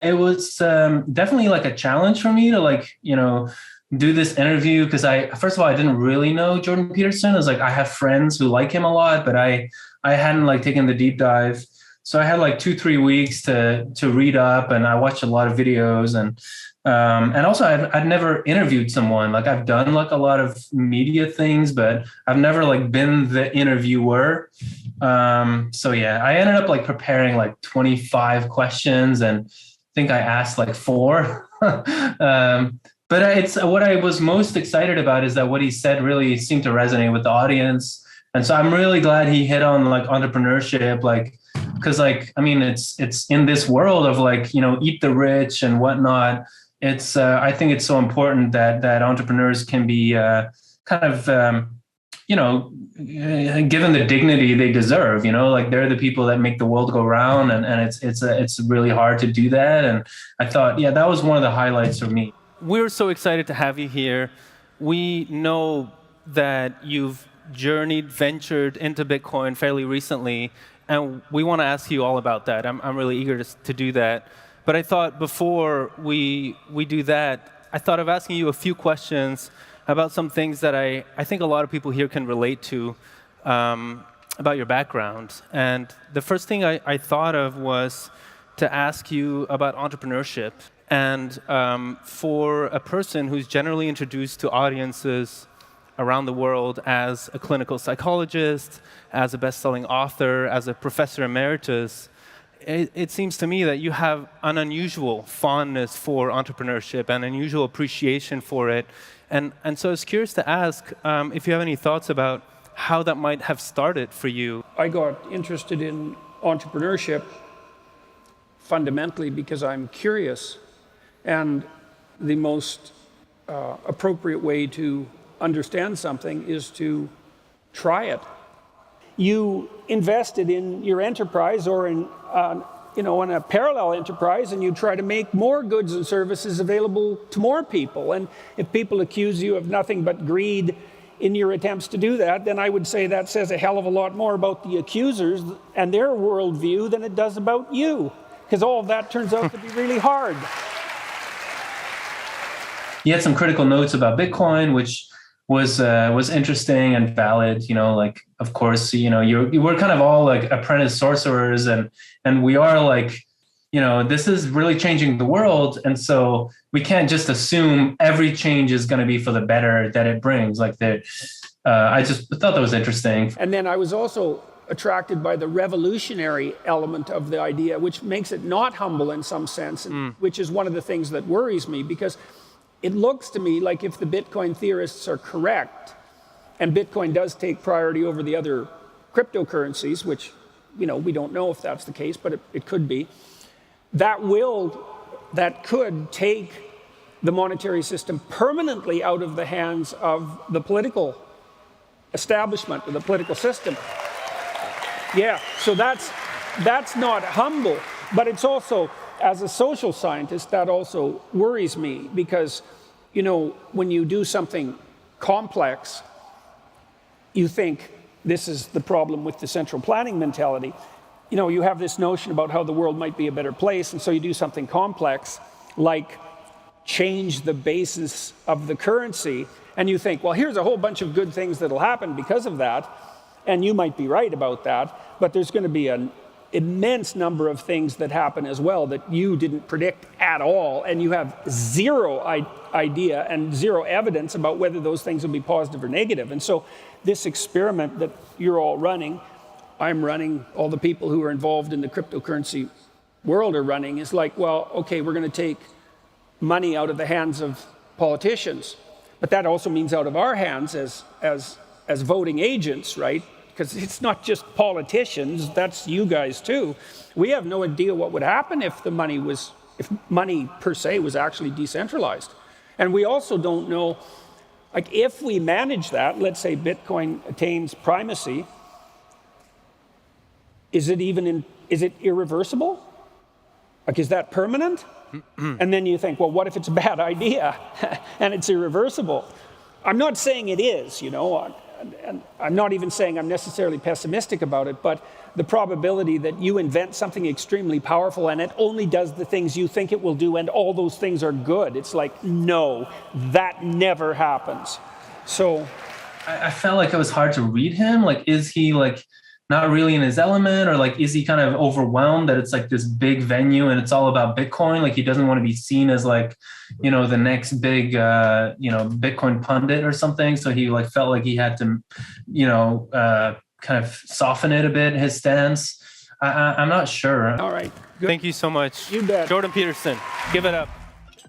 It was definitely like a challenge for me to do this interview because first of all, I didn't really know Jordan Peterson. It was like I have friends who like him a lot, but I hadn't like taken the deep dive. So I had like 2-3 weeks to read up, and I watched a lot of videos, and also I'd never interviewed someone. Like I've done like a lot of media things, but I've never like been the interviewer. So yeah, I ended up like preparing like 25 questions, and I think I asked like four. But it's what I was most excited about is that what he said really seemed to resonate with the audience. And so I'm really glad he hit on like entrepreneurship, like, because like, I mean, it's in this world of like, eat the rich and whatnot. It's I think it's so important that entrepreneurs can be kind of, given the dignity they deserve, like they're the people that make the world go round. And it's really hard to do that. And I thought, yeah, that was one of the highlights for me. We're so excited to have you here. We know that you've ventured into Bitcoin fairly recently, and we want to ask you all about that. I'm really eager to do that. But I thought before we do that, I thought of asking you a few questions about some things that I think a lot of people here can relate to about your background. And the first thing I thought of was to ask you about entrepreneurship. And for a person who's generally introduced to audiences around the world as a clinical psychologist, as a best-selling author, as a professor emeritus, it seems to me that you have an unusual fondness for entrepreneurship, an unusual appreciation for it. And so I was curious to ask if you have any thoughts about how that might have started for you. I got interested in entrepreneurship fundamentally because I'm curious. And the most appropriate way to understand something is to try it. You invested in your enterprise or in a parallel enterprise, and you try to make more goods and services available to more people. And if people accuse you of nothing but greed in your attempts to do that, then I would say that says a hell of a lot more about the accusers and their worldview than it does about you, because all of that turns out to be really hard. He had some critical notes about Bitcoin, which was interesting and valid. Like, of course, we're kind of all like apprentice sorcerers, and we are like, this is really changing the world. And so we can't just assume every change is going to be for the better that it brings. Like I just thought that was interesting. And then I was also attracted by the revolutionary element of the idea, which makes it not humble in some sense, which is one of the things that worries me, because it looks to me like if the Bitcoin theorists are correct, and Bitcoin does take priority over the other cryptocurrencies, which, we don't know if that's the case, but it could be, that could take the monetary system permanently out of the hands of the political establishment, or the political system. Yeah, so that's not humble, but it's also, as a social scientist, that also worries me because, when you do something complex, you think this is the problem with the central planning mentality. You have this notion about how the world might be a better place, and so you do something complex, like change the basis of the currency, and you think, well, here's a whole bunch of good things that'll happen because of that, and you might be right about that, but there's going to be an immense number of things that happen as well that you didn't predict at all, and you have zero idea and zero evidence about whether those things will be positive or negative. And so this experiment that you're all running, I'm running, all the people who are involved in the cryptocurrency world are running, is like, well, okay, we're going to take money out of the hands of politicians, but that also means out of our hands as voting agents, right? Because it's not just politicians, that's you guys too. We have no idea what would happen if money per se was actually decentralized. And we also don't know, like if we manage that, let's say Bitcoin attains primacy, is it irreversible? Like, is that permanent? And then you think, well, what if it's a bad idea and it's irreversible? I'm not saying it is, and I'm not even saying I'm necessarily pessimistic about it, but the probability that you invent something extremely powerful and it only does the things you think it will do and all those things are good, it's like, no, that never happens. So I felt like it was hard to read him. Like, is he like not really in his element, or like, is he kind of overwhelmed that it's like this big venue and it's all about Bitcoin? Like, he doesn't want to be seen as like, you know, the next big, Bitcoin pundit or something. So he like felt like he had to, kind of soften it a bit, his stance. I'm not sure. all right, good. Thank you so much. You bet. Jordan Peterson, give it up.